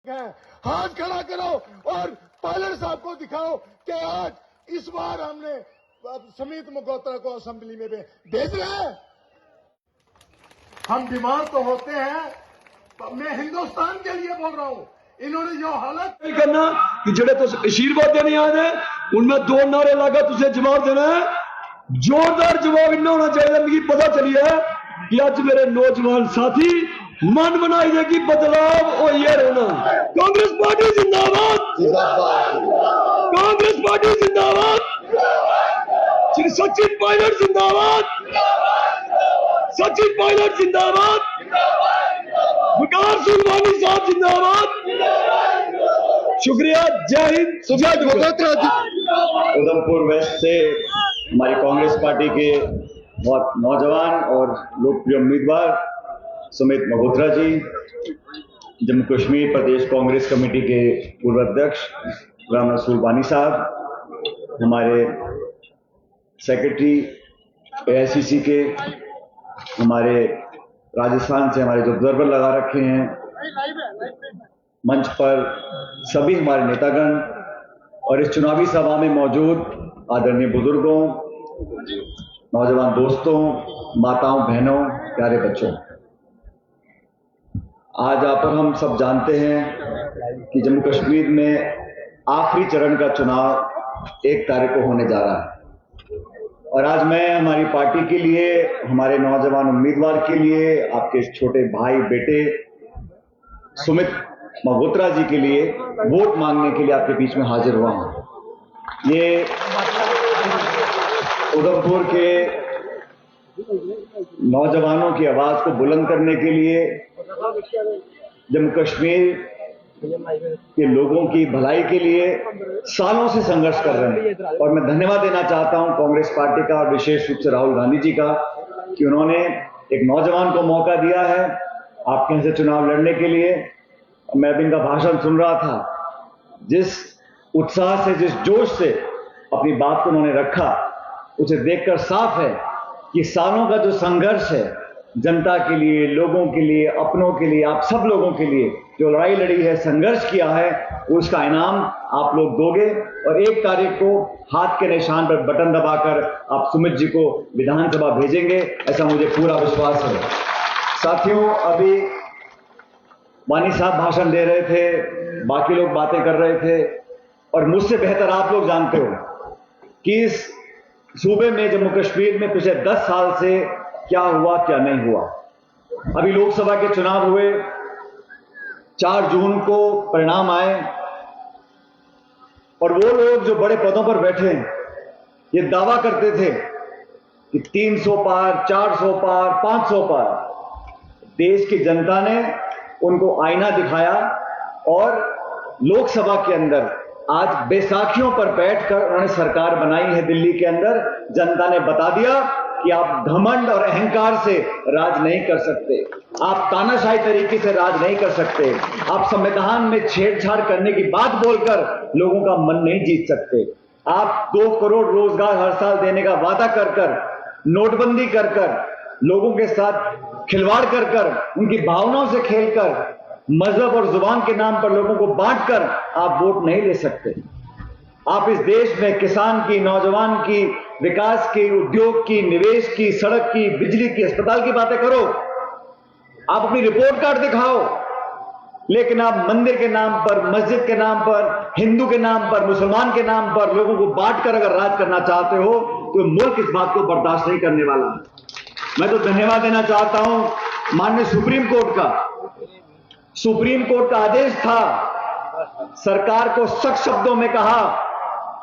हाथ खड़ा करो और पायलट साहब को दिखाओ कि आज इस बार हमने सुमित मल्होत्रा को असेंबली में भेज रहे हैं। हम बीमार तो होते हैं, मैं हिंदुस्तान के लिए बोल रहा हूं। इन्होंने जो हालत करना कि जेडे तुस आशीर्वाद देने आए हैं उनमें दो नारे लगा तुझे जवाब देना है। जोरदार जवाब इन्ना होना चाहिए। मुझे पता चली है कि आज मेरे नौजवान साथी मन बनाई देगी बदलाव और ये रहना। कांग्रेस पार्टी जिंदाबाद, कांग्रेस पार्टी जिंदाबाद, श्री सचिन पायलट जिंदाबाद, सचिन पायलट जिंदाबाद, विकास सुलवानी साहब जिंदाबाद। शुक्रिया, जय हिंद, जय उधमपुर वेस्ट से हमारी कांग्रेस पार्टी के बहुत नौजवान और लोकप्रिय उम्मीदवार सुमित मल्होत्रा जी, जम्मू कश्मीर प्रदेश कांग्रेस कमेटी के पूर्व अध्यक्ष राम सुलवानी साहब, हमारे सेक्रेटरी एआईसीसी के, हमारे राजस्थान से हमारे जो ऑब्जर्वर लगा रखे हैं मंच पर, सभी हमारे नेतागण और इस चुनावी सभा में मौजूद आदरणीय बुजुर्गों, नौजवान दोस्तों, माताओं, बहनों, प्यारे बच्चों, आज आप और हम सब जानते हैं कि जम्मू कश्मीर में आखिरी चरण का चुनाव 1 तारीख को होने जा रहा है। और आज मैं हमारी पार्टी के लिए, हमारे नौजवान उम्मीदवार के लिए, आपके छोटे भाई बेटे सुमित मल्होत्रा जी के लिए वोट मांगने के लिए आपके बीच में हाजिर हुआ हूं। ये उधमपुर के नौजवानों की आवाज को बुलंद करने के लिए, जम्मू कश्मीर के लोगों की भलाई के लिए सालों से संघर्ष कर रहे हैं। और मैं धन्यवाद देना चाहता हूं कांग्रेस पार्टी का और विशेष रूप से राहुल गांधी जी का कि उन्होंने एक नौजवान को मौका दिया है आपके यहाँ से चुनाव लड़ने के लिए। मैं भी इनका भाषण सुन रहा था, जिस उत्साह से, जिस जोश से अपनी बात को उन्होंने रखा, उसे देखकर साफ है कि सालों का जो संघर्ष है जनता के लिए, लोगों के लिए, अपनों के लिए, आप सब लोगों के लिए जो लड़ाई लड़ी है, संघर्ष किया है, उसका इनाम आप लोग दोगे। और 1 तारीख को हाथ के निशान पर बटन दबाकर आप सुमित जी को विधानसभा भेजेंगे, ऐसा मुझे पूरा विश्वास है। साथियों, अभी वानी साहब भाषण दे रहे थे, बाकी लोग बातें कर रहे थे, और मुझसे बेहतर आप लोग जानते हो कि इस सूबे में, जम्मू कश्मीर में पिछले 10 साल से क्या हुआ, क्या नहीं हुआ। अभी लोकसभा के चुनाव हुए, 4 जून को परिणाम आए, और वो लोग जो बड़े पदों पर बैठे ये दावा करते थे कि 300 पार, 400 पार, 500 पार। देश की जनता ने उनको आईना दिखाया और लोकसभा के अंदर आज बैसाखियों पर बैठकर उन्होंने सरकार बनाई है। दिल्ली के अंदर जनता ने बता दिया कि आप घमंड और अहंकार से राज नहीं कर सकते, आप तानाशाही तरीके से राज नहीं कर सकते, आप संविधान में छेड़छाड़ करने की बात बोलकर लोगों का मन नहीं जीत सकते, आप 2 करोड़ रोजगार हर साल देने का वादा कर कर, नोटबंदी कर कर, लोगों के साथ खिलवाड़ कर कर, उनकी भावनाओं से खेलकर, मजहब और जुबान के नाम पर लोगों को बांटकर आप वोट नहीं ले सकते। आप इस देश में किसान की, नौजवान की, विकास की, उद्योग की, निवेश की, सड़क की, बिजली की, अस्पताल की बातें करो, आप अपनी रिपोर्ट कार्ड दिखाओ, लेकिन आप मंदिर के नाम पर, मस्जिद के नाम पर, हिंदू के नाम पर, मुसलमान के नाम पर लोगों को बांटकर अगर राज करना चाहते हो तो मुल्क इस बात को बर्दाश्त नहीं करने वाला है। मैं तो धन्यवाद देना चाहता हूं माननीय सुप्रीम कोर्ट का। सुप्रीम कोर्ट का आदेश था, सरकार को सख्त शब्दों में कहा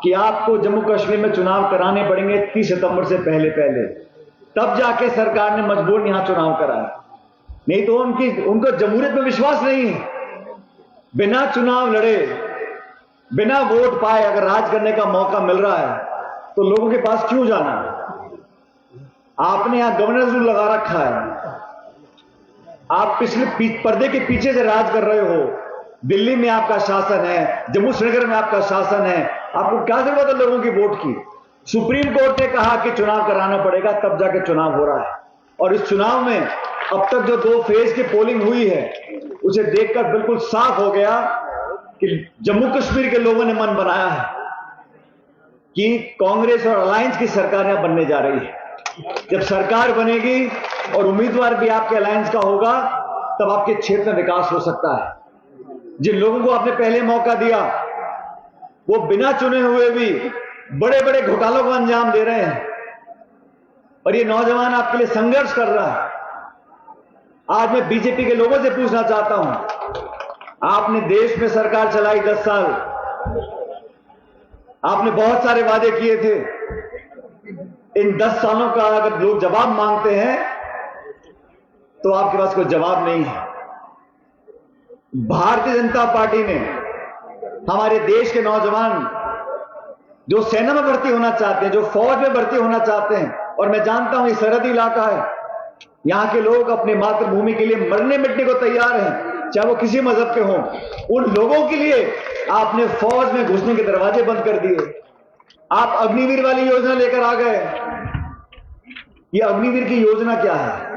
कि आपको जम्मू कश्मीर में चुनाव कराने पड़ेंगे 30 सितंबर से पहले पहले, तब जाके सरकार ने मजबूर यहां चुनाव कराया। नहीं तो उनको जमहूरियत में विश्वास नहीं है। बिना चुनाव लड़े, बिना वोट पाए अगर राज करने का मौका मिल रहा है तो लोगों के पास क्यों जाना? आपने यहां गवर्नर्स रूल लगा रखा है, आप पिछले पर्दे के पीछे से राज कर रहे हो। दिल्ली में आपका शासन है, जम्मू श्रीनगर में आपका शासन है, आपको क्या जरूरत है लोगों की वोट की? सुप्रीम कोर्ट ने कहा कि चुनाव कराना पड़ेगा, तब जाके चुनाव हो रहा है। और इस चुनाव में अब तक जो 2 फेज की पोलिंग हुई है उसे देखकर बिल्कुल साफ हो गया कि जम्मू कश्मीर के लोगों ने मन बनाया है कि कांग्रेस और अलायंस की सरकार यहां बनने जा रही है। जब सरकार बनेगी और उम्मीदवार भी आपके अलायंस का होगा, तब आपके क्षेत्र में विकास हो सकता है। जिन लोगों को आपने पहले मौका दिया, वो बिना चुने हुए भी बड़े बड़े घोटालों को अंजाम दे रहे हैं, और ये नौजवान आपके लिए संघर्ष कर रहा है। आज मैं बीजेपी के लोगों से पूछना चाहता हूं, आपने देश में सरकार चलाई 10 साल, आपने बहुत सारे वादे किए थे। इन 10 सालों का अगर लोग जवाब मांगते हैं तो आपके पास कोई जवाब नहीं है। भारतीय जनता पार्टी ने हमारे देश के नौजवान जो सेना में भर्ती होना चाहते हैं, जो फौज में भर्ती होना चाहते हैं, और मैं जानता हूं ये सरहदी इलाका है, यहां के लोग अपनी मातृभूमि के लिए मरने मिटने को तैयार हैं, चाहे वो किसी मजहब के हों। उन लोगों के लिए आपने फौज में घुसने के दरवाजे बंद कर दिए। आप अग्निवीर वाली योजना लेकर आ गए। ये अग्निवीर की योजना क्या है?